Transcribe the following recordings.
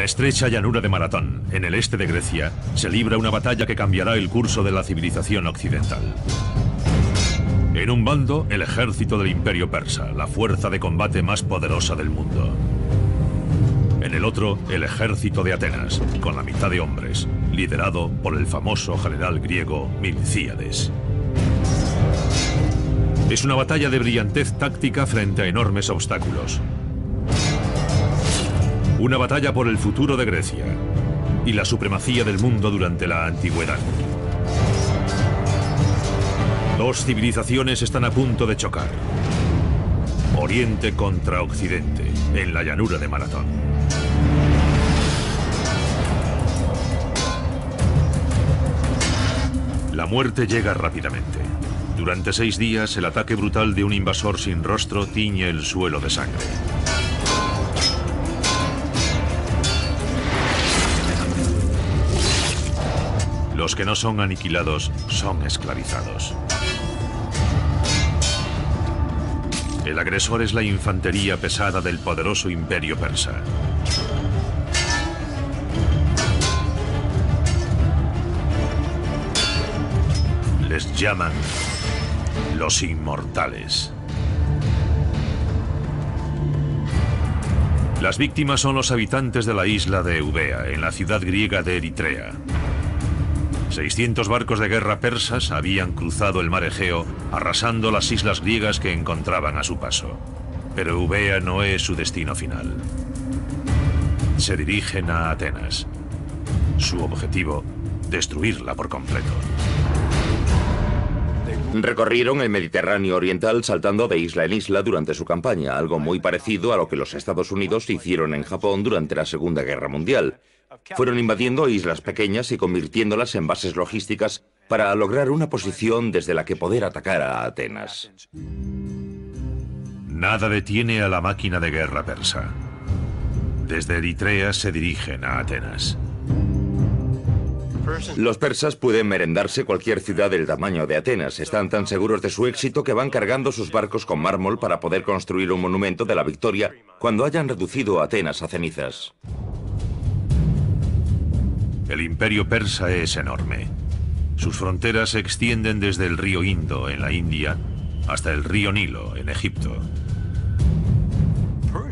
la estrecha llanura de Maratón, en el este de Grecia, se libra una batalla que cambiará el curso de la civilización occidental. En un bando, el ejército del Imperio Persa, la fuerza de combate más poderosa del mundo. En el otro, el ejército de Atenas, con la mitad de hombres, liderado por el famoso general griego Milcíades. Es una batalla de brillantez táctica frente a enormes obstáculos. Una batalla por el futuro de Grecia y la supremacía del mundo durante la antigüedad. Dos civilizaciones están a punto de chocar. Oriente contra Occidente, en la llanura de Maratón. La muerte llega rápidamente. Durante 6 días, el ataque brutal de un invasor sin rostro tiñe el suelo de sangre. Los que no son aniquilados son esclavizados. El agresor es la infantería pesada del poderoso imperio persa. Les llaman los inmortales. Las víctimas son los habitantes de la isla de Eubea, en la ciudad griega de Eritrea. 600 barcos de guerra persas habían cruzado el mar Egeo, arrasando las islas griegas que encontraban a su paso. Pero Eubea no es su destino final. Se dirigen a Atenas. Su objetivo, destruirla por completo. Recorrieron el Mediterráneo oriental saltando de isla en isla durante su campaña, algo muy parecido a lo que los Estados Unidos hicieron en Japón durante la Segunda Guerra Mundial. Fueron invadiendo islas pequeñas y convirtiéndolas en bases logísticas para lograr una posición desde la que poder atacar a Atenas. Nada detiene a la máquina de guerra persa. Desde Eritrea se dirigen a Atenas. Los persas pueden merendarse cualquier ciudad del tamaño de Atenas. Están tan seguros de su éxito que van cargando sus barcos con mármol para poder construir un monumento de la victoria cuando hayan reducido a Atenas a cenizas. El imperio persa es enorme. Sus fronteras se extienden desde el río Indo, en la India, hasta el río Nilo, en Egipto.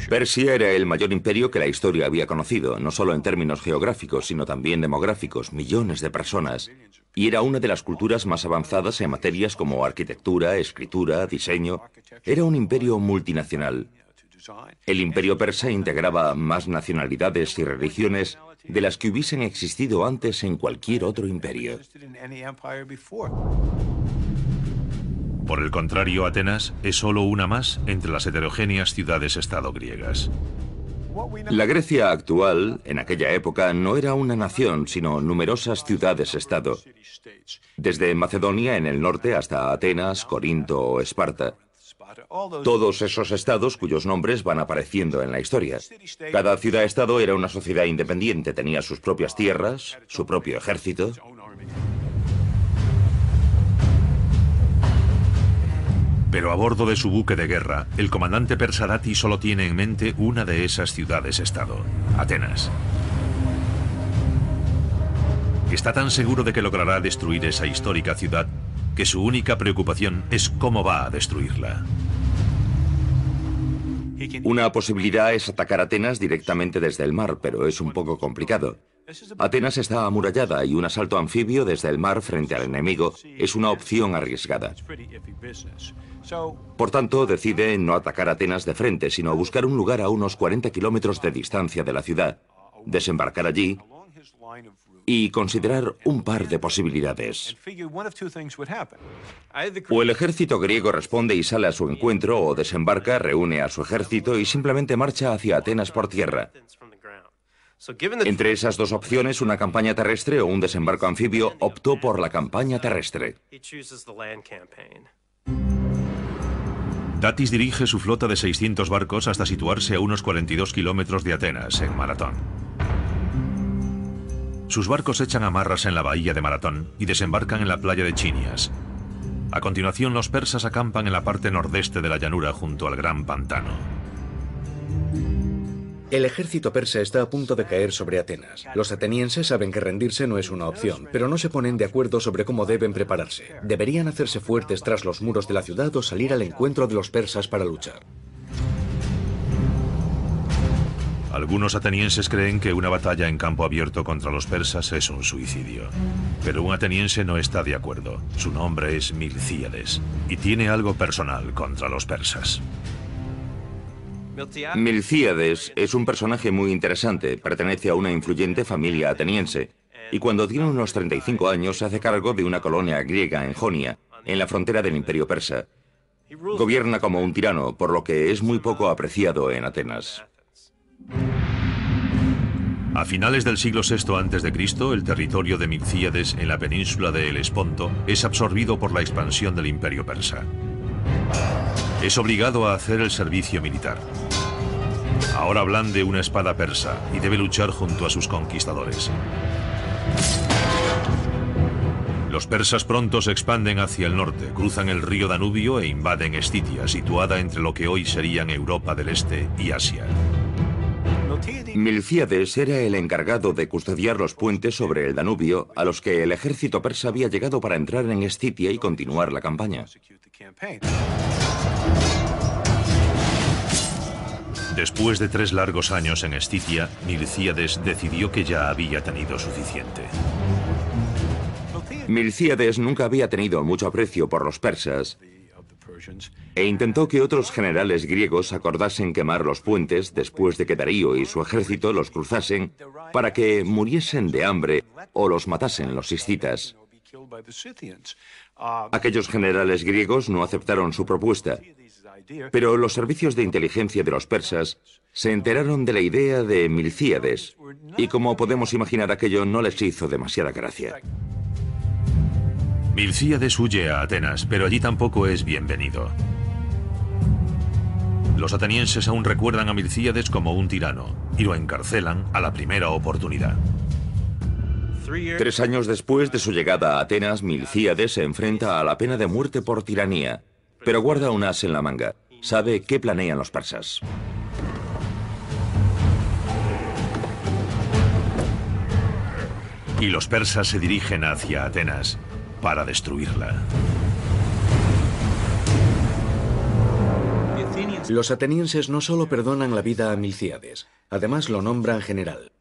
Persia era el mayor imperio que la historia había conocido, no solo en términos geográficos, sino también demográficos, millones de personas. Y era una de las culturas más avanzadas en materias como arquitectura, escritura, diseño. Era un imperio multinacional. El imperio persa integraba más nacionalidades y religiones de las que hubiesen existido antes en cualquier otro imperio. Por el contrario, Atenas es solo una más entre las heterogéneas ciudades-estado griegas. La Grecia actual, en aquella época, no era una nación, sino numerosas ciudades-estado. Desde Macedonia en el norte hasta Atenas, Corinto o Esparta. Todos esos estados cuyos nombres van apareciendo en la historia. Cada ciudad-estado era una sociedad independiente, tenía sus propias tierras, su propio ejército. Pero a bordo de su buque de guerra, el comandante persa Dati solo tiene en mente una de esas ciudades-estado, Atenas. Está tan seguro de que logrará destruir esa histórica ciudad que su única preocupación es cómo va a destruirla. Una posibilidad es atacar Atenas directamente desde el mar, pero es un poco complicado. Atenas está amurallada y un asalto anfibio desde el mar frente al enemigo es una opción arriesgada. Por tanto, decide no atacar Atenas de frente, sino buscar un lugar a unos 40 kilómetros de distancia de la ciudad, desembarcar allí y considerar un par de posibilidades. O el ejército griego responde y sale a su encuentro, o desembarca, reúne a su ejército y simplemente marcha hacia Atenas por tierra. Entre esas dos opciones, una campaña terrestre o un desembarco anfibio, optó por la campaña terrestre. Datis dirige su flota de 600 barcos hasta situarse a unos 42 kilómetros de Atenas, en Maratón. Sus barcos echan amarras en la bahía de Maratón y desembarcan en la playa de Chinias. A continuación, los persas acampan en la parte nordeste de la llanura junto al gran pantano. El ejército persa está a punto de caer sobre Atenas. Los atenienses saben que rendirse no es una opción, pero no se ponen de acuerdo sobre cómo deben prepararse. ¿Deberían hacerse fuertes tras los muros de la ciudad o salir al encuentro de los persas para luchar? Algunos atenienses creen que una batalla en campo abierto contra los persas es un suicidio. Pero un ateniense no está de acuerdo. Su nombre es Milcíades y tiene algo personal contra los persas. Milcíades es un personaje muy interesante, pertenece a una influyente familia ateniense, y cuando tiene unos 35 años se hace cargo de una colonia griega en Jonia, en la frontera del Imperio Persa. Gobierna como un tirano, por lo que es muy poco apreciado en Atenas. A finales del siglo VI a.C., el territorio de Milcíades en la península de Helesponto es absorbido por la expansión del Imperio Persa. Es obligado a hacer el servicio militar. Ahora blande una espada persa y debe luchar junto a sus conquistadores. Los persas pronto se expanden hacia el norte, cruzan el río Danubio e invaden Estitia, situada entre lo que hoy serían Europa del Este y Asia. Milcíades era el encargado de custodiar los puentes sobre el Danubio a los que el ejército persa había llegado para entrar en Estitia y continuar la campaña. Después de 3 largos años en Estitia, Milcíades decidió que ya había tenido suficiente. Milcíades nunca había tenido mucho aprecio por los persas e intentó que otros generales griegos acordasen quemar los puentes después de que Darío y su ejército los cruzasen para que muriesen de hambre o los matasen los escitas. Aquellos generales griegos no aceptaron su propuesta, pero los servicios de inteligencia de los persas se enteraron de la idea de Milcíades y, como podemos imaginar, aquello no les hizo demasiada gracia. Milcíades huye a Atenas, pero allí tampoco es bienvenido. Los atenienses aún recuerdan a Milcíades como un tirano y lo encarcelan a la primera oportunidad. 3 años después de su llegada a Atenas, Milcíades se enfrenta a la pena de muerte por tiranía, pero guarda un as en la manga. Sabe qué planean los persas. Y los persas se dirigen hacia Atenas para destruirla. Los atenienses no solo perdonan la vida a Milcíades, además lo nombran general.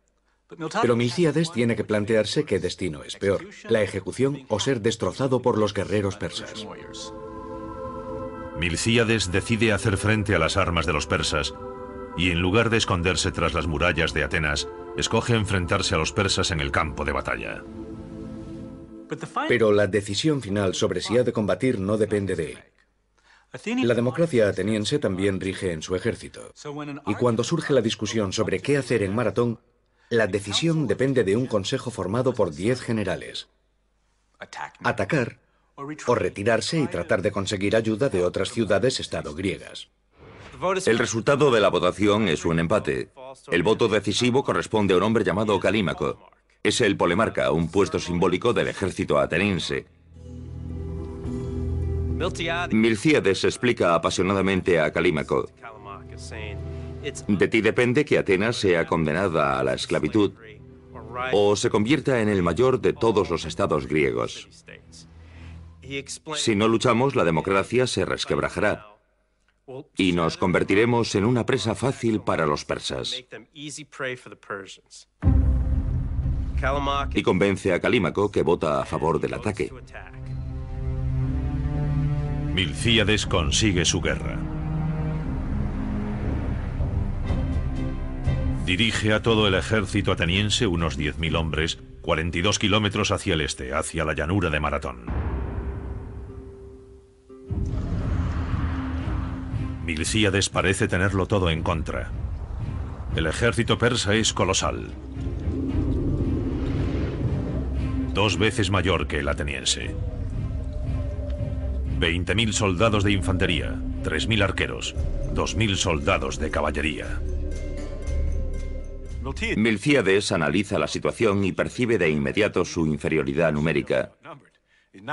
Pero Milcíades tiene que plantearse qué destino es peor, la ejecución o ser destrozado por los guerreros persas. Milcíades decide hacer frente a las armas de los persas y, en lugar de esconderse tras las murallas de Atenas, escoge enfrentarse a los persas en el campo de batalla. Pero la decisión final sobre si ha de combatir no depende de él. La democracia ateniense también rige en su ejército. Y cuando surge la discusión sobre qué hacer en Maratón, la decisión depende de un consejo formado por 10 generales. Atacar o retirarse y tratar de conseguir ayuda de otras ciudades-estado griegas. El resultado de la votación es un empate. El voto decisivo corresponde a un hombre llamado Calímaco. Es el polemarca, un puesto simbólico del ejército ateniense. Milcíades explica apasionadamente a Calímaco: de ti depende que Atenas sea condenada a la esclavitud o se convierta en el mayor de todos los estados griegos. Si no luchamos, la democracia se resquebrajará y nos convertiremos en una presa fácil para los persas. Y convence a Calímaco, que vota a favor del ataque. Milcíades consigue su guerra. Dirige a todo el ejército ateniense, unos 10.000 hombres, 42 kilómetros hacia el este, hacia la llanura de Maratón. Milcíades parece tenerlo todo en contra. El ejército persa es colosal. 2 veces mayor que el ateniense. 20.000 soldados de infantería, 3.000 arqueros, 2.000 soldados de caballería. Milcíades analiza la situación y percibe de inmediato su inferioridad numérica.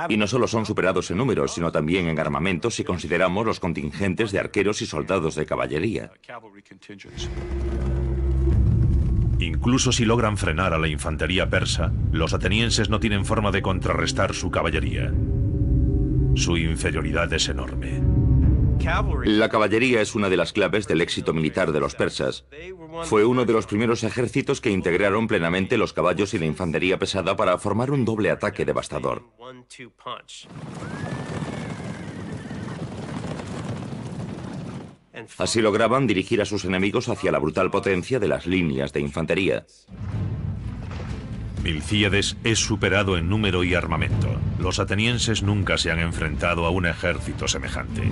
Y no solo son superados en números, sino también en armamento si consideramos los contingentes de arqueros y soldados de caballería. Incluso si logran frenar a la infantería persa, los atenienses no tienen forma de contrarrestar su caballería. Su inferioridad es enorme. La caballería es una de las claves del éxito militar de los persas. Fue uno de los primeros ejércitos que integraron plenamente los caballos y la infantería pesada para formar un doble ataque devastador. Así lograban dirigir a sus enemigos hacia la brutal potencia de las líneas de infantería. Milcíades es superado en número y armamento. Los atenienses nunca se han enfrentado a un ejército semejante.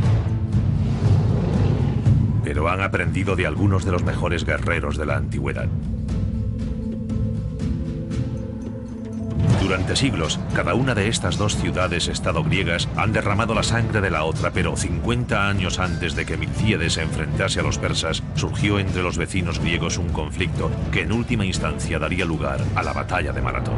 Pero han aprendido de algunos de los mejores guerreros de la antigüedad. Durante siglos, cada una de estas dos ciudades-estado griegas han derramado la sangre de la otra, pero 50 años antes de que Milcíades se enfrentase a los persas, surgió entre los vecinos griegos un conflicto que en última instancia daría lugar a la batalla de Maratón.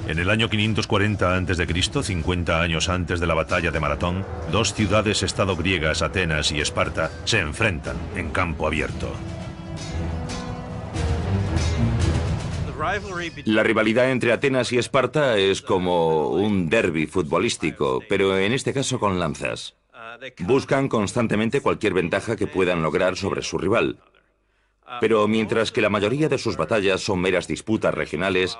En el año 540 a.C., 50 años antes de la batalla de Maratón, dos ciudades-estado griegas, Atenas y Esparta, se enfrentan en campo abierto. La rivalidad entre Atenas y Esparta es como un derbi futbolístico, pero en este caso con lanzas. Buscan constantemente cualquier ventaja que puedan lograr sobre su rival. Pero mientras que la mayoría de sus batallas son meras disputas regionales,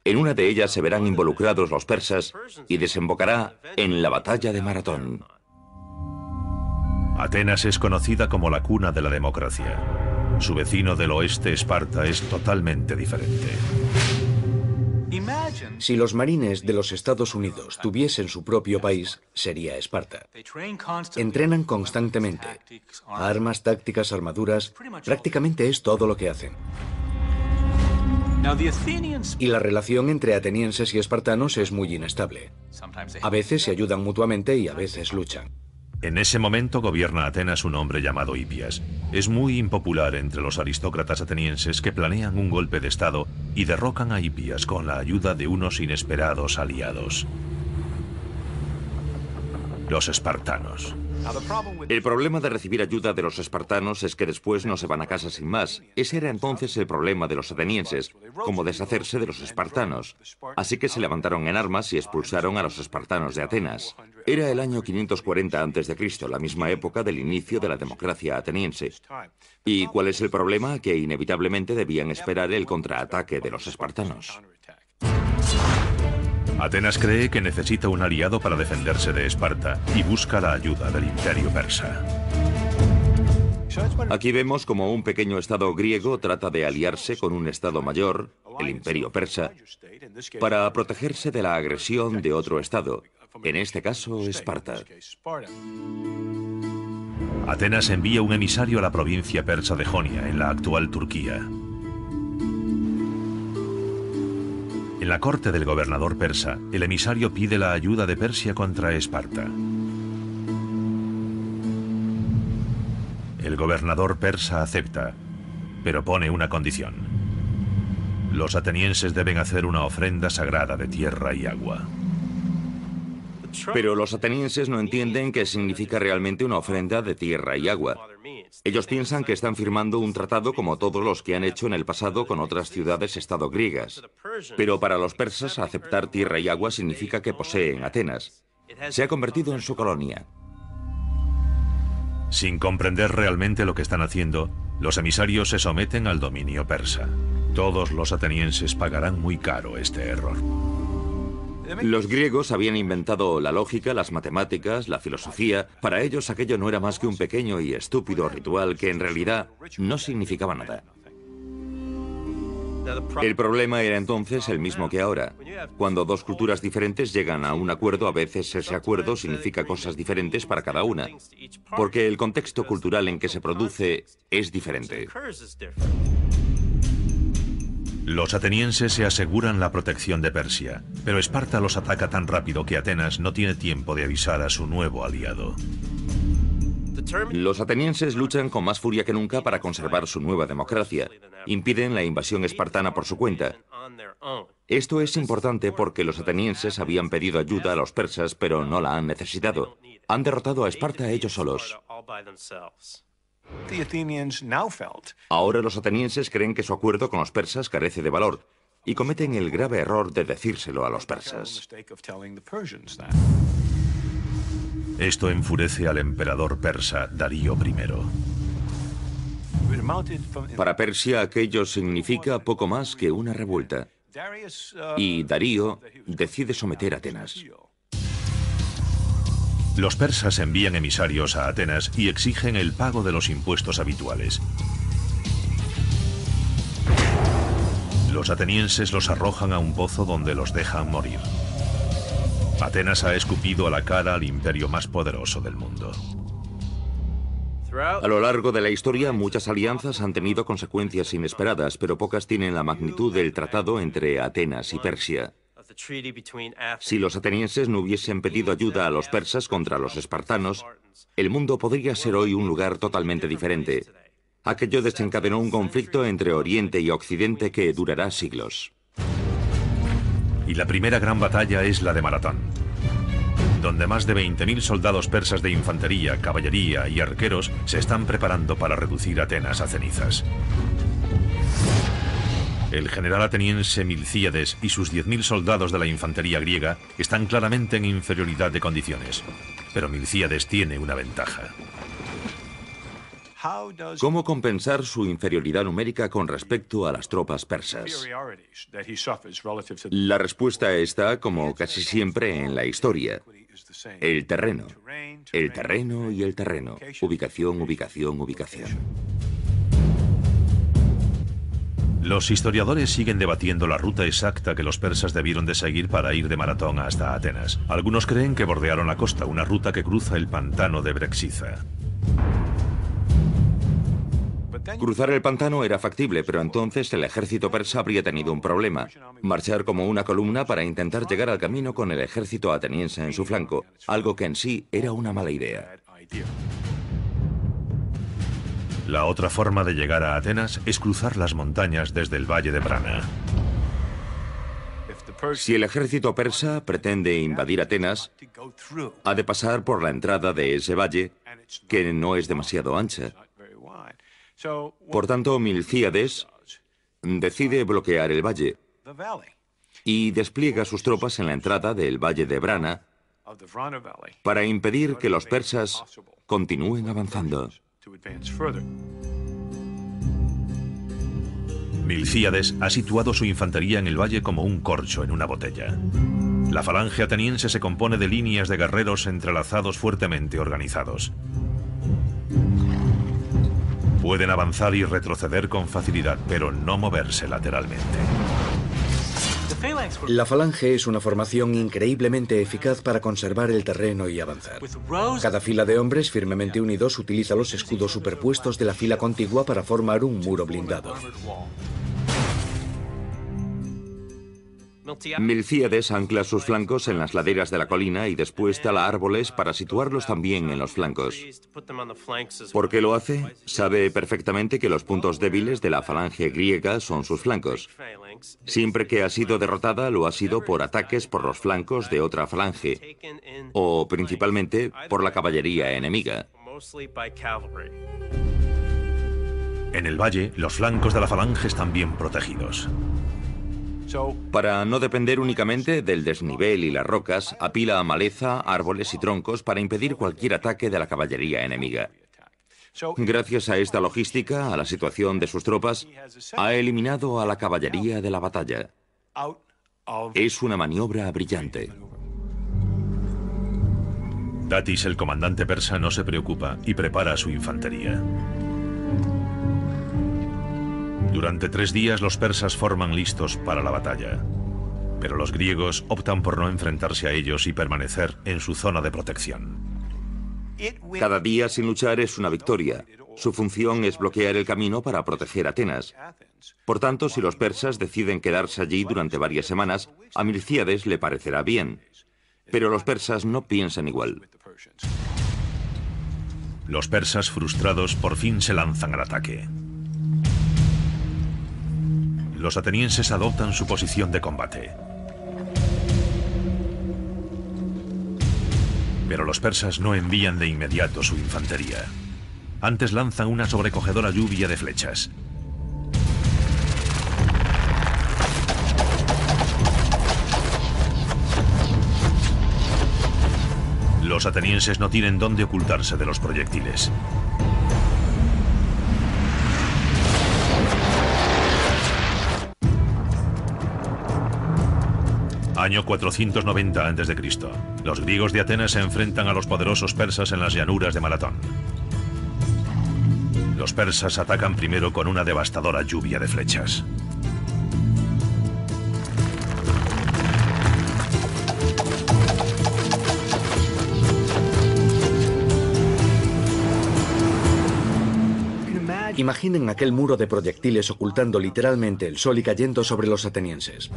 en una de ellas se verán involucrados los persas y desembocará en la batalla de Maratón. Atenas es conocida como la cuna de la democracia. Su vecino del oeste, Esparta, es totalmente diferente. Si los marines de los Estados Unidos tuviesen su propio país, sería Esparta. Entrenan constantemente. Armas, tácticas, armaduras, prácticamente es todo lo que hacen. Y la relación entre atenienses y espartanos es muy inestable. A veces se ayudan mutuamente y a veces luchan. En ese momento gobierna Atenas un hombre llamado Hipias. Es muy impopular entre los aristócratas atenienses que planean un golpe de estado y derrocan a Hipias con la ayuda de unos inesperados aliados: los espartanos. El problema de recibir ayuda de los espartanos es que después no se van a casa sin más. Ese era entonces el problema de los atenienses, cómo deshacerse de los espartanos. Así que se levantaron en armas y expulsaron a los espartanos de Atenas. Era el año 540 a.C., la misma época del inicio de la democracia ateniense. ¿Y cuál es el problema? Que inevitablemente debían esperar el contraataque de los espartanos. Atenas cree que necesita un aliado para defenderse de Esparta y busca la ayuda del imperio persa. Aquí vemos como un pequeño estado griego trata de aliarse con un estado mayor, el imperio persa, para protegerse de la agresión de otro estado, en este caso Esparta. Atenas envía un emisario a la provincia persa de Jonia, en la actual Turquía. En la corte del gobernador persa, el emisario pide la ayuda de Persia contra Esparta. El gobernador persa acepta, pero pone una condición: los atenienses deben hacer una ofrenda sagrada de tierra y agua. Pero los atenienses no entienden qué significa realmente una ofrenda de tierra y agua. Ellos piensan que están firmando un tratado como todos los que han hecho en el pasado con otras ciudades-estado griegas. Pero para los persas, aceptar tierra y agua significa que poseen Atenas. Se ha convertido en su colonia. Sin comprender realmente lo que están haciendo, los emisarios se someten al dominio persa. Todos los atenienses pagarán muy caro este error. Los griegos habían inventado la lógica, las matemáticas, la filosofía. Para ellos aquello no era más que un pequeño y estúpido ritual que en realidad no significaba nada. El problema era entonces el mismo que ahora. Cuando dos culturas diferentes llegan a un acuerdo, a veces ese acuerdo significa cosas diferentes para cada una, porque el contexto cultural en que se produce es diferente. Los atenienses se aseguran la protección de Persia, pero Esparta los ataca tan rápido que Atenas no tiene tiempo de avisar a su nuevo aliado. Los atenienses luchan con más furia que nunca para conservar su nueva democracia. Impiden la invasión espartana por su cuenta. Esto es importante porque los atenienses habían pedido ayuda a los persas, pero no la han necesitado. Han derrotado a Esparta ellos solos. Ahora los atenienses creen que su acuerdo con los persas carece de valor y cometen el grave error de decírselo a los persas. Esto enfurece al emperador persa Darío I. Para Persia aquello significa poco más que una revuelta. Y Darío decide someter a Atenas. Los persas envían emisarios a Atenas y exigen el pago de los impuestos habituales. Los atenienses los arrojan a un pozo donde los dejan morir. Atenas ha escupido a la cara al imperio más poderoso del mundo. A lo largo de la historia, muchas alianzas han tenido consecuencias inesperadas, pero pocas tienen la magnitud del tratado entre Atenas y Persia. Si los atenienses no hubiesen pedido ayuda a los persas contra los espartanos, el mundo podría ser hoy un lugar totalmente diferente. Aquello desencadenó un conflicto entre Oriente y Occidente que durará siglos. Y la primera gran batalla es la de Maratón, donde más de 20.000 soldados persas de infantería, caballería y arqueros se están preparando para reducir Atenas a cenizas. El general ateniense Milcíades y sus 10.000 soldados de la infantería griega están claramente en inferioridad de condiciones, pero Milcíades tiene una ventaja. ¿Cómo compensar su inferioridad numérica con respecto a las tropas persas? La respuesta está, como casi siempre en la historia, el terreno. El terreno y el terreno. Ubicación, ubicación, ubicación. Los historiadores siguen debatiendo la ruta exacta que los persas debieron de seguir para ir de Maratón hasta Atenas. Algunos creen que bordearon la costa, una ruta que cruza el pantano de Brexiza. Cruzar el pantano era factible, pero entonces el ejército persa habría tenido un problema. Marchar como una columna para intentar llegar al camino con el ejército ateniense en su flanco, algo que en sí era una mala idea. La otra forma de llegar a Atenas es cruzar las montañas desde el valle de Brana. Si el ejército persa pretende invadir Atenas, ha de pasar por la entrada de ese valle, que no es demasiado ancha. Por tanto, Milcíades decide bloquear el valle y despliega sus tropas en la entrada del valle de Brana para impedir que los persas continúen avanzando. Milcíades ha situado su infantería en el valle como un corcho en una botella. La falange ateniense se compone de líneas de guerreros entrelazados fuertemente organizados. Pueden avanzar y retroceder con facilidad, pero no moverse lateralmente. La falange es una formación increíblemente eficaz para conservar el terreno y avanzar. Cada fila de hombres firmemente unidos utiliza los escudos superpuestos de la fila contigua para formar un muro blindado. Milcíades ancla sus flancos en las laderas de la colina y después tala árboles para situarlos también en los flancos. ¿Por qué lo hace? Sabe perfectamente que los puntos débiles de la falange griega son sus flancos. Siempre que ha sido derrotada lo ha sido por ataques por los flancos de otra falange, o principalmente por la caballería enemiga. En el valle, los flancos de la falange están bien protegidos. Para no depender únicamente del desnivel y las rocas, apila maleza, árboles y troncos para impedir cualquier ataque de la caballería enemiga. Gracias a esta logística, a la situación de sus tropas, ha eliminado a la caballería de la batalla. Es una maniobra brillante. Datis, el comandante persa, no se preocupa y prepara a su infantería. Durante 3 días los persas forman listos para la batalla, pero los griegos optan por no enfrentarse a ellos y permanecer en su zona de protección. Cada día sin luchar es una victoria. Su función es bloquear el camino para proteger Atenas. Por tanto, si los persas deciden quedarse allí durante varias semanas, a Milcíades le parecerá bien. Pero los persas no piensan igual. Los persas, frustrados, por fin se lanzan al ataque. Los atenienses adoptan su posición de combate. Pero los persas no envían de inmediato su infantería. Antes lanzan una sobrecogedora lluvia de flechas. Los atenienses no tienen dónde ocultarse de los proyectiles. Año 490 a.C. Los griegos de Atenas se enfrentan a los poderosos persas en las llanuras de Maratón. Los persas atacan primero con una devastadora lluvia de flechas. Imaginen aquel muro de proyectiles ocultando literalmente el sol y cayendo sobre los atenienses.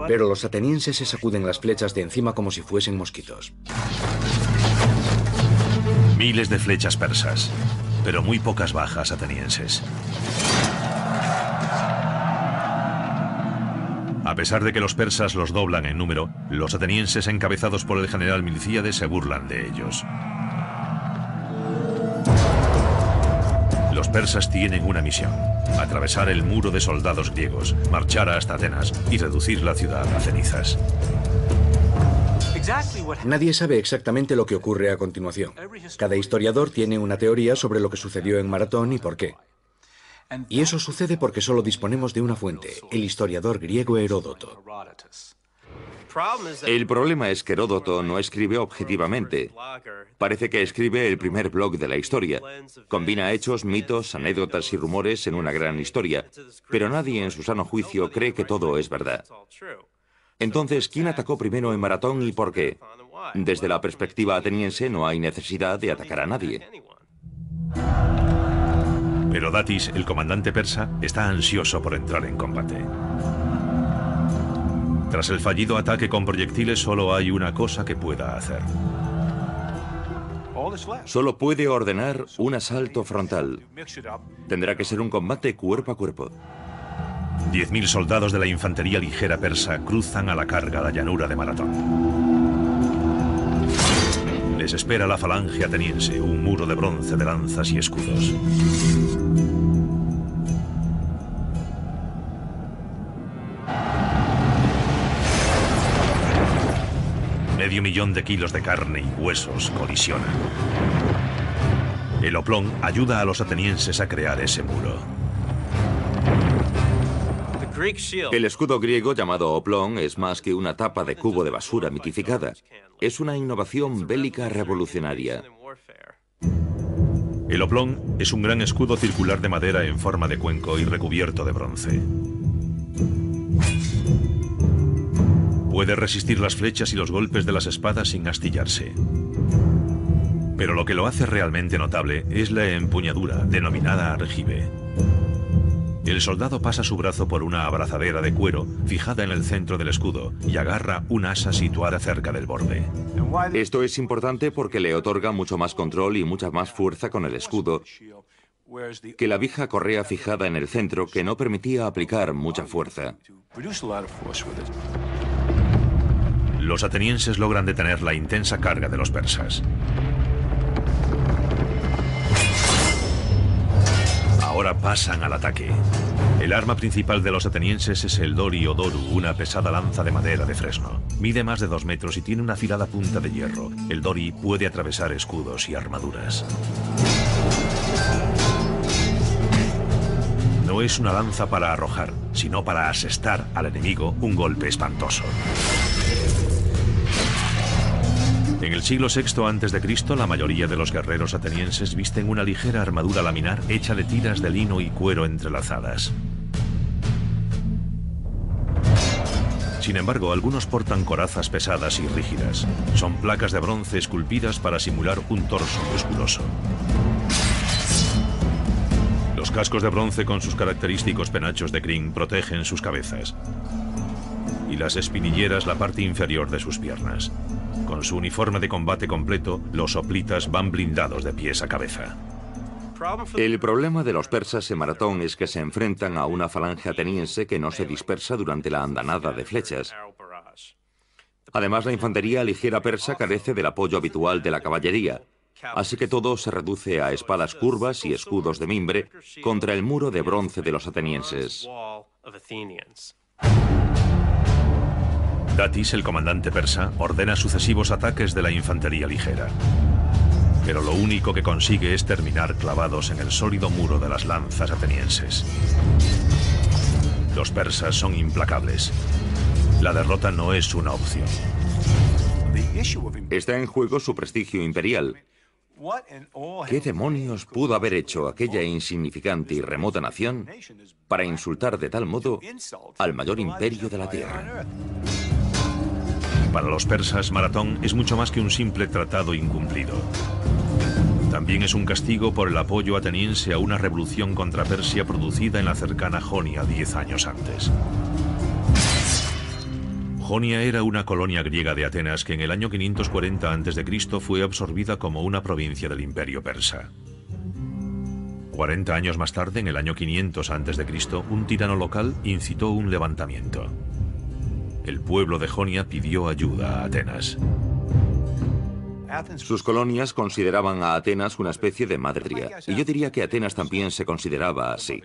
Pero los atenienses se sacuden las flechas de encima como si fuesen mosquitos. Miles de flechas persas, pero muy pocas bajas atenienses. A pesar de que los persas los doblan en número, los atenienses encabezados por el general Milcíades se burlan de ellos. Los persas tienen una misión: atravesar el muro de soldados griegos, marchar hasta Atenas y reducir la ciudad a cenizas. Nadie sabe exactamente lo que ocurre a continuación. Cada historiador tiene una teoría sobre lo que sucedió en Maratón y por qué. Y eso sucede porque solo disponemos de una fuente, el historiador griego Heródoto. El problema es que Heródoto no escribe objetivamente. Parece que escribe el primer blog de la historia. Combina hechos, mitos, anécdotas y rumores en una gran historia, pero nadie en su sano juicio cree que todo es verdad. Entonces, ¿quién atacó primero en Maratón y por qué? Desde la perspectiva ateniense no hay necesidad de atacar a nadie. Pero Datis, el comandante persa, está ansioso por entrar en combate. Tras el fallido ataque con proyectiles, solo hay una cosa que pueda hacer. Solo puede ordenar un asalto frontal. Tendrá que ser un combate cuerpo a cuerpo. 10.000 soldados de la infantería ligera persa cruzan a la carga la llanura de Maratón. Les espera la falange ateniense, un muro de bronce de lanzas y escudos. Medio millón de kilos de carne y huesos colisionan. El oplón ayuda a los atenienses a crear ese muro. El escudo griego llamado oplón es más que una tapa de cubo de basura mitificada. Es una innovación bélica revolucionaria. El oplón es un gran escudo circular de madera en forma de cuenco y recubierto de bronce. Puede resistir las flechas y los golpes de las espadas sin astillarse. Pero lo que lo hace realmente notable es la empuñadura, denominada argive. El soldado pasa su brazo por una abrazadera de cuero fijada en el centro del escudo y agarra un asa situada cerca del borde. Esto es importante porque le otorga mucho más control y mucha más fuerza con el escudo que la vieja correa fijada en el centro que no permitía aplicar mucha fuerza. Los atenienses logran detener la intensa carga de los persas. Ahora pasan al ataque. El arma principal de los atenienses es el dori o doru, una pesada lanza de madera de fresno. Mide más de 2 metros y tiene una afilada punta de hierro. El dori puede atravesar escudos y armaduras. No es una lanza para arrojar, sino para asestar al enemigo un golpe espantoso. En el siglo VI a.C., la mayoría de los guerreros atenienses visten una ligera armadura laminar hecha de tiras de lino y cuero entrelazadas. Sin embargo, algunos portan corazas pesadas y rígidas. Son placas de bronce esculpidas para simular un torso musculoso. Los cascos de bronce con sus característicos penachos de crin protegen sus cabezas. Y las espinilleras la parte inferior de sus piernas. Con su uniforme de combate completo, los hoplitas van blindados de pies a cabeza. El problema de los persas en Maratón es que se enfrentan a una falange ateniense que no se dispersa durante la andanada de flechas. Además, la infantería ligera persa carece del apoyo habitual de la caballería, así que todo se reduce a espadas curvas y escudos de mimbre contra el muro de bronce de los atenienses. Datis, el comandante persa, ordena sucesivos ataques de la infantería ligera. Pero lo único que consigue es terminar clavados en el sólido muro de las lanzas atenienses. Los persas son implacables. La derrota no es una opción. Está en juego su prestigio imperial. ¿Qué demonios pudo haber hecho aquella insignificante y remota nación para insultar de tal modo al mayor imperio de la Tierra? Para los persas, Maratón es mucho más que un simple tratado incumplido. También es un castigo por el apoyo ateniense a una revolución contra Persia producida en la cercana Jonia 10 años antes. Jonia era una colonia griega de Atenas que en el año 540 a.C. fue absorbida como una provincia del imperio persa. 40 años más tarde, en el año 500 a.C., un tirano local incitó un levantamiento. El pueblo de Jonia pidió ayuda a Atenas. Sus colonias consideraban a Atenas una especie de madre patria, y yo diría que Atenas también se consideraba así.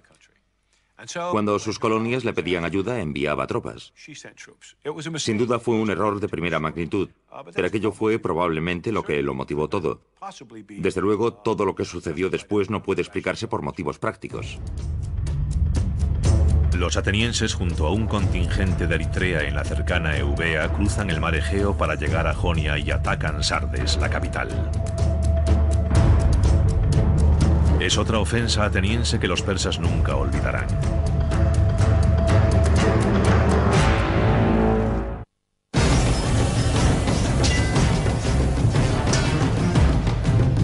Cuando sus colonias le pedían ayuda, enviaba tropas. Sin duda fue un error de primera magnitud, pero aquello fue probablemente lo que lo motivó todo. Desde luego, todo lo que sucedió después no puede explicarse por motivos prácticos. Los atenienses, junto a un contingente de Eritrea en la cercana Eubea, cruzan el mar Egeo para llegar a Jonia y atacan Sardes, la capital. Es otra ofensa ateniense que los persas nunca olvidarán.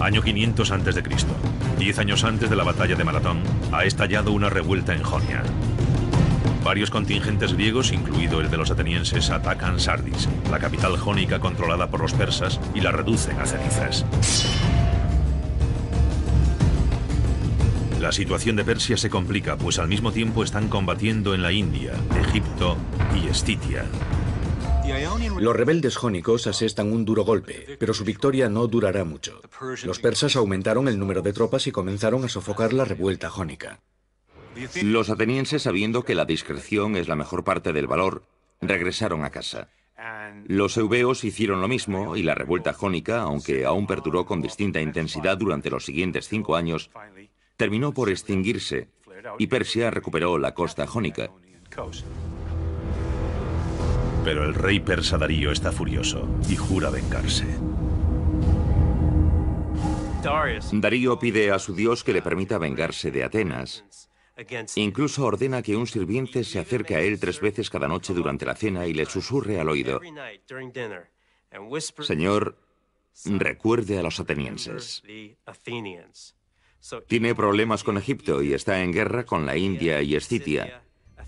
Año 500 a.C. 10 años antes de la batalla de Maratón, ha estallado una revuelta en Jonia. Varios contingentes griegos, incluido el de los atenienses, atacan Sardis, la capital jónica controlada por los persas, y la reducen a cenizas. La situación de Persia se complica, pues al mismo tiempo están combatiendo en la India, Egipto y Estitia. Los rebeldes jónicos asestan un duro golpe, pero su victoria no durará mucho. Los persas aumentaron el número de tropas y comenzaron a sofocar la revuelta jónica. Los atenienses, sabiendo que la discreción es la mejor parte del valor, regresaron a casa. Los eubeos hicieron lo mismo y la revuelta jónica, aunque aún perduró con distinta intensidad durante los siguientes 5 años, terminó por extinguirse y Persia recuperó la costa jónica. Pero el rey persa Darío está furioso y jura vengarse. Darío pide a su dios que le permita vengarse de Atenas. Incluso ordena que un sirviente se acerque a él 3 veces cada noche durante la cena y le susurre al oído: Señor, recuerde a los atenienses. Tiene problemas con Egipto y está en guerra con la India y Escitia,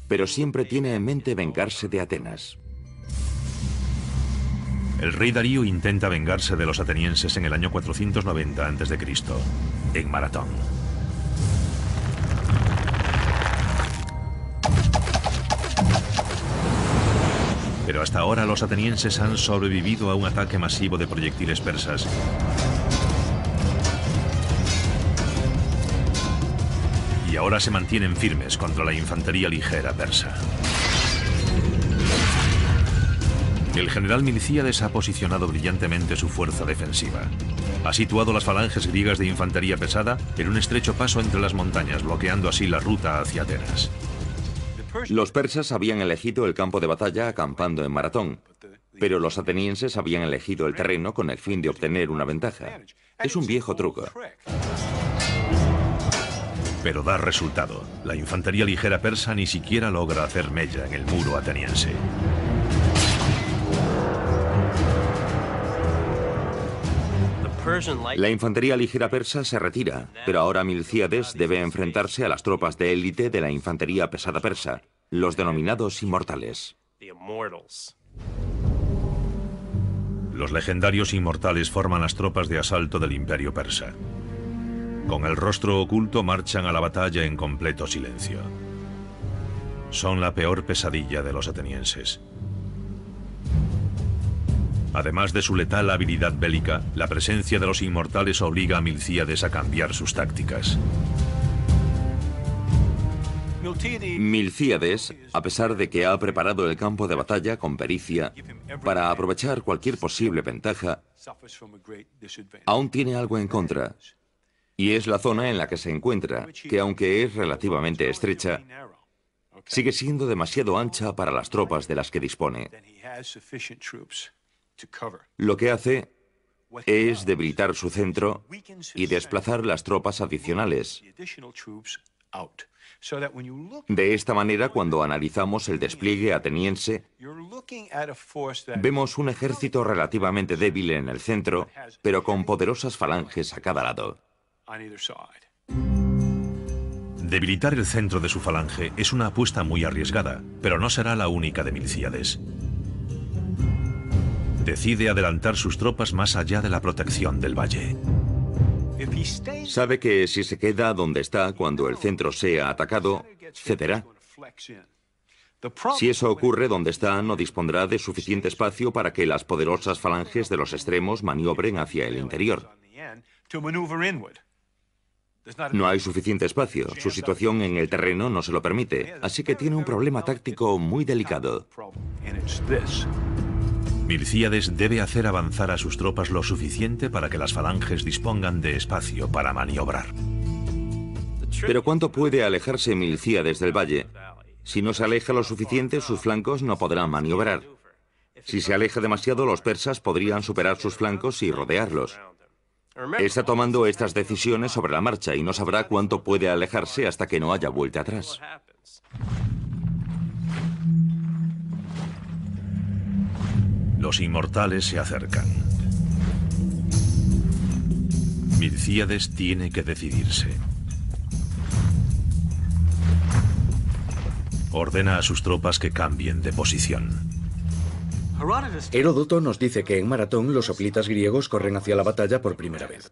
pero siempre tiene en mente vengarse de Atenas. El rey Darío intenta vengarse de los atenienses en el año 490 a.C., en Maratón. Pero hasta ahora los atenienses han sobrevivido a un ataque masivo de proyectiles persas. Y ahora se mantienen firmes contra la infantería ligera persa. El general Milcíades ha posicionado brillantemente su fuerza defensiva. Ha situado las falanges griegas de infantería pesada en un estrecho paso entre las montañas, bloqueando así la ruta hacia Atenas. Los persas habían elegido el campo de batalla acampando en Maratón, pero los atenienses habían elegido el terreno con el fin de obtener una ventaja. Es un viejo truco. Pero da resultado. La infantería ligera persa ni siquiera logra hacer mella en el muro ateniense. La infantería ligera persa se retira, pero ahora Milcíades debe enfrentarse a las tropas de élite de la infantería pesada persa, los denominados inmortales. Los legendarios inmortales forman las tropas de asalto del imperio persa. Con el rostro oculto marchan a la batalla en completo silencio. Son la peor pesadilla de los atenienses. Además de su letal habilidad bélica, la presencia de los inmortales obliga a Milcíades a cambiar sus tácticas. Milcíades, a pesar de que ha preparado el campo de batalla con pericia para aprovechar cualquier posible ventaja, aún tiene algo en contra, y es la zona en la que se encuentra, que aunque es relativamente estrecha, sigue siendo demasiado ancha para las tropas de las que dispone. Lo que hace es debilitar su centro y desplazar las tropas adicionales. De esta manera, cuando analizamos el despliegue ateniense, vemos un ejército relativamente débil en el centro, pero con poderosas falanges a cada lado. Debilitar el centro de su falange es una apuesta muy arriesgada, pero no será la única de Milcíades. Decide adelantar sus tropas más allá de la protección del valle. Sabe que si se queda donde está cuando el centro sea atacado, cederá. Si eso ocurre, donde está no dispondrá de suficiente espacio para que las poderosas falanges de los extremos maniobren hacia el interior. No hay suficiente espacio, su situación en el terreno no se lo permite, así que tiene un problema táctico muy delicado. Milcíades debe hacer avanzar a sus tropas lo suficiente para que las falanges dispongan de espacio para maniobrar. Pero ¿cuánto puede alejarse Milcíades del valle? Si no se aleja lo suficiente, sus flancos no podrán maniobrar. Si se aleja demasiado, los persas podrían superar sus flancos y rodearlos. Está tomando estas decisiones sobre la marcha y no sabrá cuánto puede alejarse hasta que no haya vuelta atrás. Los inmortales se acercan. Milcíades tiene que decidirse. Ordena a sus tropas que cambien de posición. Heródoto nos dice que en Maratón los hoplitas griegos corren hacia la batalla por primera vez.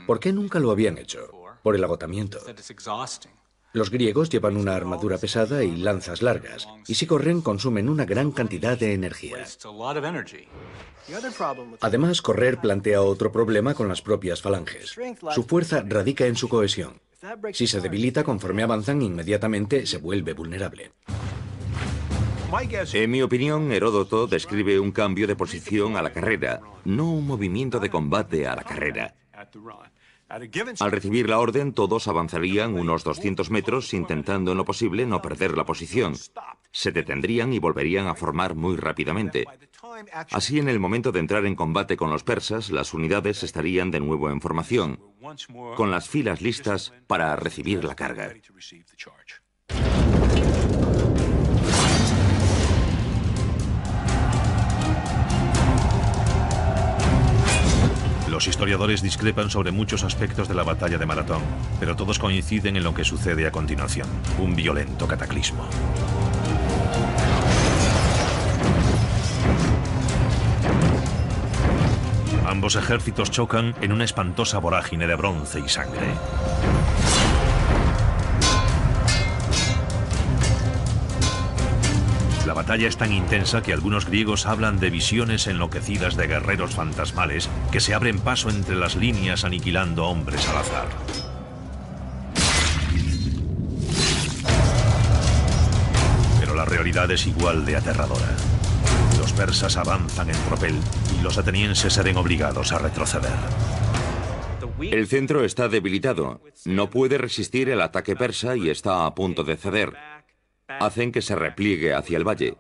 ¿Por qué nunca lo habían hecho? Por el agotamiento. Los griegos llevan una armadura pesada y lanzas largas, y si corren consumen una gran cantidad de energía. Además, correr plantea otro problema con las propias falanges. Su fuerza radica en su cohesión. Si se debilita conforme avanzan, inmediatamente se vuelve vulnerable. En mi opinión, Heródoto describe un cambio de posición a la carrera, no un movimiento de combate a la carrera. Al recibir la orden, todos avanzarían unos 200 metros intentando en lo posible no perder la posición. Se detendrían y volverían a formar muy rápidamente. Así, en el momento de entrar en combate con los persas, las unidades estarían de nuevo en formación, con las filas listas para recibir la carga. Los historiadores discrepan sobre muchos aspectos de la batalla de Maratón, pero todos coinciden en lo que sucede a continuación, un violento cataclismo. Ambos ejércitos chocan en una espantosa vorágine de bronce y sangre. La batalla es tan intensa que algunos griegos hablan de visiones enloquecidas de guerreros fantasmales que se abren paso entre las líneas aniquilando hombres al azar. Pero la realidad es igual de aterradora. Los persas avanzan en tropel y los atenienses se ven obligados a retroceder. El centro está debilitado, no puede resistir el ataque persa y está a punto de ceder. Hacen que se repliegue hacia el valle.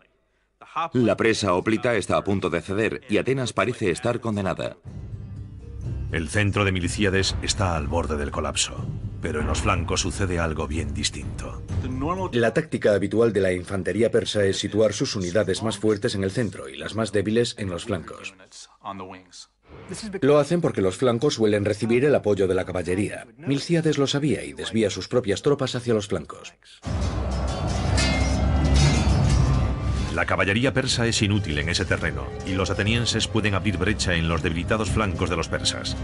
La presa hoplita está a punto de ceder y Atenas parece estar condenada. El centro de Milcíades está al borde del colapso, pero en los flancos sucede algo bien distinto. La táctica habitual de la infantería persa es situar sus unidades más fuertes en el centro y las más débiles en los flancos. Lo hacen porque los flancos suelen recibir el apoyo de la caballería. Milcíades lo sabía y desvía sus propias tropas hacia los flancos. La caballería persa es inútil en ese terreno y los atenienses pueden abrir brecha en los debilitados flancos de los persas.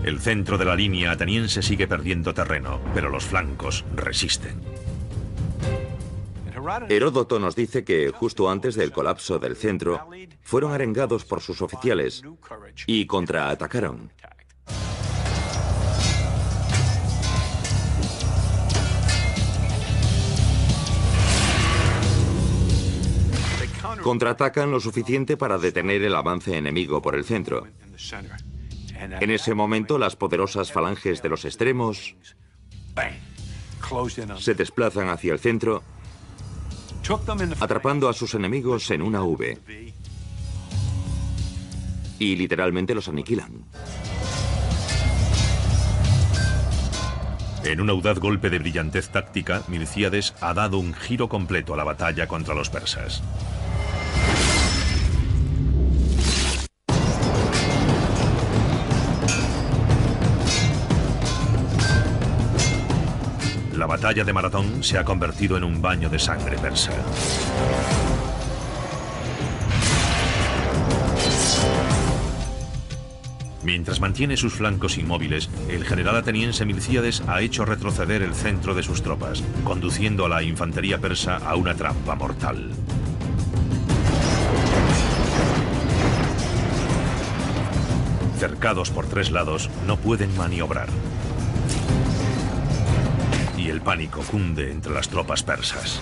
El centro de la línea ateniense sigue perdiendo terreno, pero los flancos resisten. Heródoto nos dice que justo antes del colapso del centro, fueron arengados por sus oficiales y contraatacaron. Contraatacan lo suficiente para detener el avance enemigo por el centro. En ese momento, las poderosas falanges de los extremos se desplazan hacia el centro, atrapando a sus enemigos en una V. Y literalmente los aniquilan. En un audaz golpe de brillantez táctica, Milcíades ha dado un giro completo a la batalla contra los persas. La batalla de Maratón se ha convertido en un baño de sangre persa. Mientras mantiene sus flancos inmóviles, el general ateniense Milcíades ha hecho retroceder el centro de sus tropas, conduciendo a la infantería persa a una trampa mortal. Cercados por tres lados, no pueden maniobrar. Y el pánico cunde entre las tropas persas.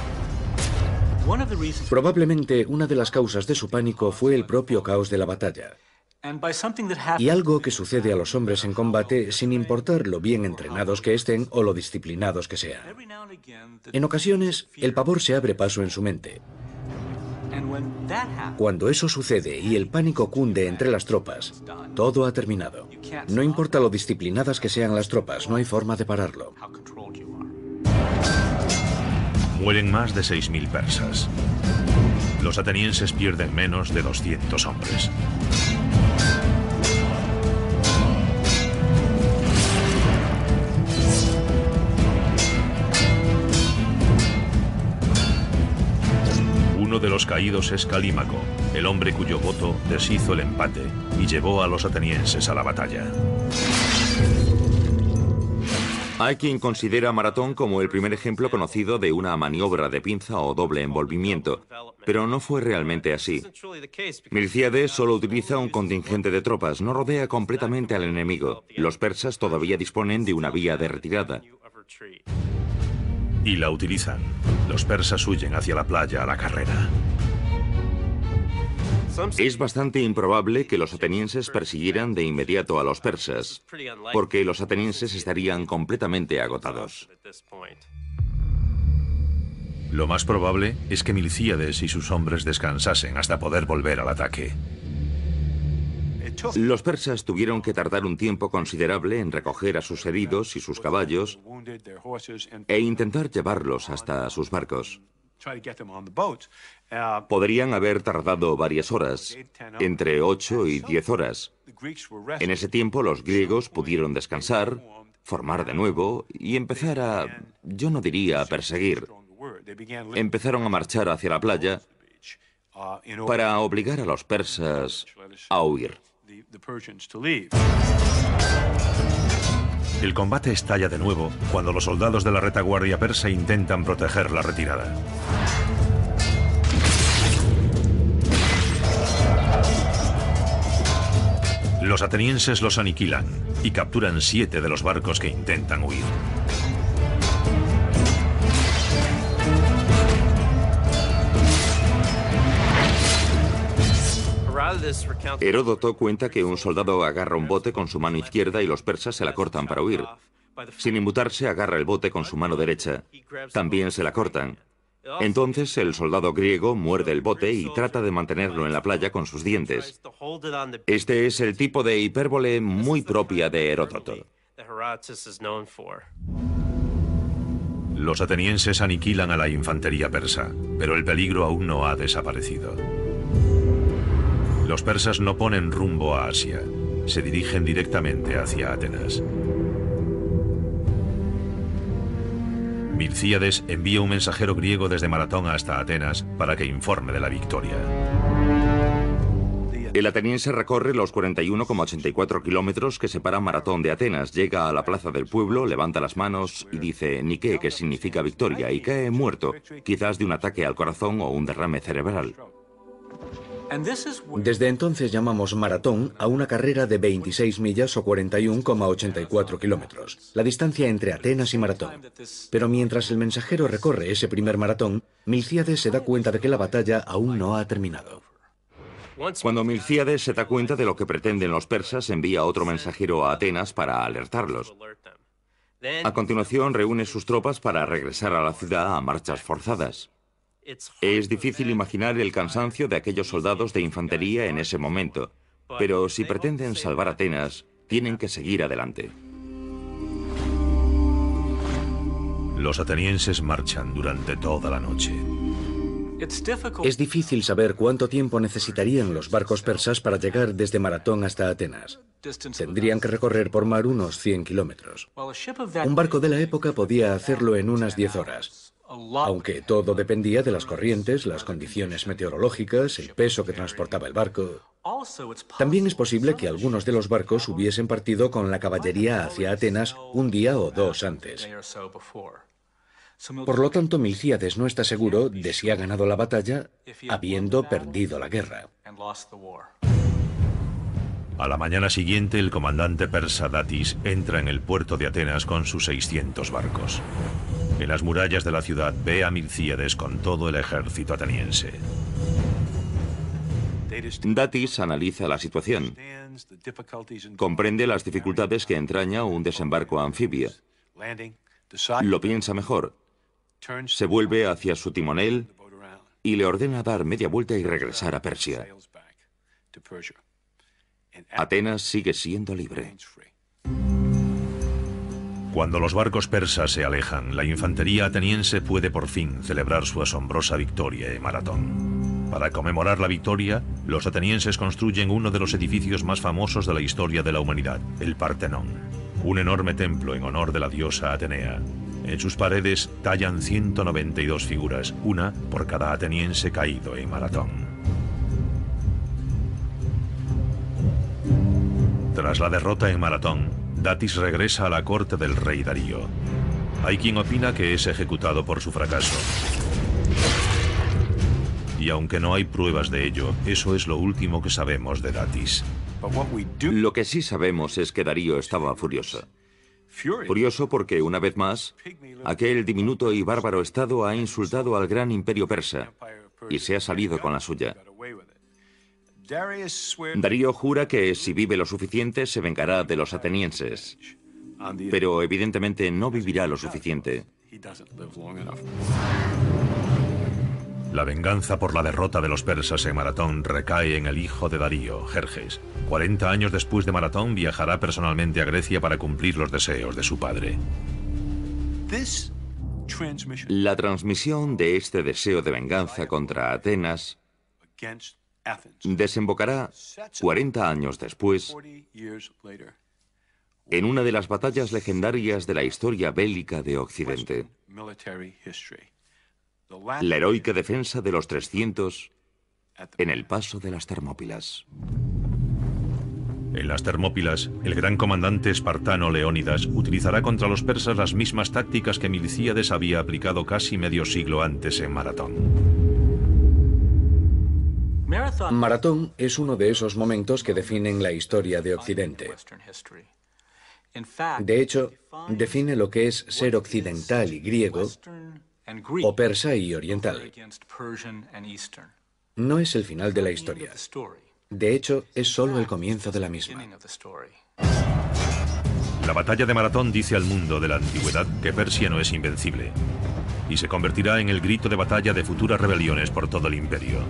Probablemente una de las causas de su pánico fue el propio caos de la batalla. Y algo que sucede a los hombres en combate sin importar lo bien entrenados que estén o lo disciplinados que sean. En ocasiones, el pavor se abre paso en su mente. Cuando eso sucede y el pánico cunde entre las tropas, todo ha terminado. No importa lo disciplinadas que sean las tropas, no hay forma de pararlo. Mueren más de 6.000 persas. Los atenienses pierden menos de 200 hombres. Uno de los caídos es Calímaco, el hombre cuyo voto deshizo el empate y llevó a los atenienses a la batalla. Hay quien considera Maratón como el primer ejemplo conocido de una maniobra de pinza o doble envolvimiento, pero no fue realmente así. Milcíades solo utiliza un contingente de tropas, no rodea completamente al enemigo. Los persas todavía disponen de una vía de retirada. Y la utilizan. Los persas huyen hacia la playa a la carrera. Es bastante improbable que los atenienses persiguieran de inmediato a los persas, porque los atenienses estarían completamente agotados. Lo más probable es que Milcíades y sus hombres descansasen hasta poder volver al ataque. Los persas tuvieron que tardar un tiempo considerable en recoger a sus heridos y sus caballos e intentar llevarlos hasta sus barcos. Podrían haber tardado varias horas, entre 8 y 10 horas. En ese tiempo los griegos pudieron descansar, formar de nuevo y empezar a, yo no diría a perseguir. Empezaron a marchar hacia la playa para obligar a los persas a huir. El combate estalla de nuevo cuando los soldados de la retaguardia persa intentan proteger la retirada. Los atenienses los aniquilan y capturan 7 de los barcos que intentan huir. Heródoto cuenta que un soldado agarra un bote con su mano izquierda y los persas se la cortan para huir. Sin inmutarse, agarra el bote con su mano derecha. También se la cortan. Entonces el soldado griego muerde el bote y trata de mantenerlo en la playa con sus dientes. Este es el tipo de hipérbole muy propia de Heródoto. Los atenienses aniquilan a la infantería persa, pero el peligro aún no ha desaparecido. Los persas no ponen rumbo a Asia, se dirigen directamente hacia Atenas. Milcíades envía un mensajero griego desde Maratón hasta Atenas para que informe de la victoria. El ateniense recorre los 41,84 kilómetros que separan Maratón de Atenas, llega a la plaza del pueblo, levanta las manos y dice Nike, que significa victoria, y cae muerto, quizás de un ataque al corazón o un derrame cerebral. Desde entonces llamamos maratón a una carrera de 26 millas o 41,84 kilómetros, la distancia entre Atenas y Maratón. Pero mientras el mensajero recorre ese primer maratón, Milcíades se da cuenta de que la batalla aún no ha terminado. Cuando Milcíades se da cuenta de lo que pretenden los persas, envía otro mensajero a Atenas para alertarlos. A continuación, reúne sus tropas para regresar a la ciudad a marchas forzadas. Es difícil imaginar el cansancio de aquellos soldados de infantería en ese momento, pero si pretenden salvar Atenas, tienen que seguir adelante. Los atenienses marchan durante toda la noche. Es difícil saber cuánto tiempo necesitarían los barcos persas para llegar desde Maratón hasta Atenas. Tendrían que recorrer por mar unos 100 kilómetros. Un barco de la época podía hacerlo en unas 10 horas. Aunque todo dependía de las corrientes, las condiciones meteorológicas, el peso que transportaba el barco. También es posible que algunos de los barcos hubiesen partido con la caballería hacia Atenas un día o dos antes. Por lo tanto, Milcíades no está seguro de si ha ganado la batalla habiendo perdido la guerra. A la mañana siguiente, el comandante persa Datis entra en el puerto de Atenas con sus 600 barcos. En las murallas de la ciudad ve a Milcíades con todo el ejército ateniense. Datis analiza la situación. Comprende las dificultades que entraña un desembarco anfibio. Lo piensa mejor. Se vuelve hacia su timonel y le ordena dar media vuelta y regresar a Persia. Atenas sigue siendo libre. Cuando los barcos persas se alejan, la infantería ateniense puede por fin celebrar su asombrosa victoria en Maratón. Para conmemorar la victoria, los atenienses construyen uno de los edificios más famosos de la historia de la humanidad, el Partenón, un enorme templo en honor de la diosa Atenea. En sus paredes tallan 192 figuras, una por cada ateniense caído en Maratón. Tras la derrota en Maratón, Datis regresa a la corte del rey Darío. Hay quien opina que es ejecutado por su fracaso. Y aunque no hay pruebas de ello, eso es lo último que sabemos de Datis. Lo que sí sabemos es que Darío estaba furioso. Furioso porque, una vez más, aquel diminuto y bárbaro estado ha insultado al gran imperio persa y se ha salido con la suya. Darío jura que si vive lo suficiente se vengará de los atenienses, pero evidentemente no vivirá lo suficiente. La venganza por la derrota de los persas en Maratón recae en el hijo de Darío, Jerjes. 40 años después de Maratón viajará personalmente a Grecia para cumplir los deseos de su padre. La transmisión de este deseo de venganza contra Atenas desembocará 40 años después en una de las batallas legendarias de la historia bélica de Occidente. La heroica defensa de los 300 en el paso de las Termópilas. En las Termópilas, el gran comandante espartano Leónidas utilizará contra los persas las mismas tácticas que Milcíades había aplicado casi medio siglo antes en Maratón. Maratón es uno de esos momentos que definen la historia de Occidente. De hecho, define lo que es ser occidental y griego, o persa y oriental. No es el final de la historia. De hecho, es solo el comienzo de la misma. La batalla de Maratón dice al mundo de la antigüedad que Persia no es invencible y se convertirá en el grito de batalla de futuras rebeliones por todo el imperio.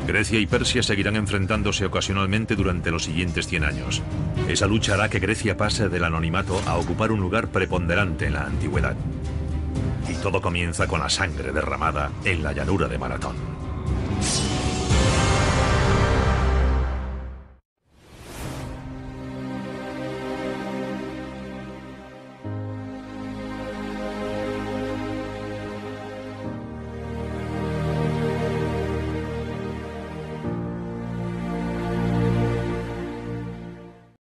Grecia y Persia seguirán enfrentándose ocasionalmente durante los siguientes 100 años. Esa lucha hará que Grecia pase del anonimato a ocupar un lugar preponderante en la antigüedad. Y todo comienza con la sangre derramada en la llanura de Maratón.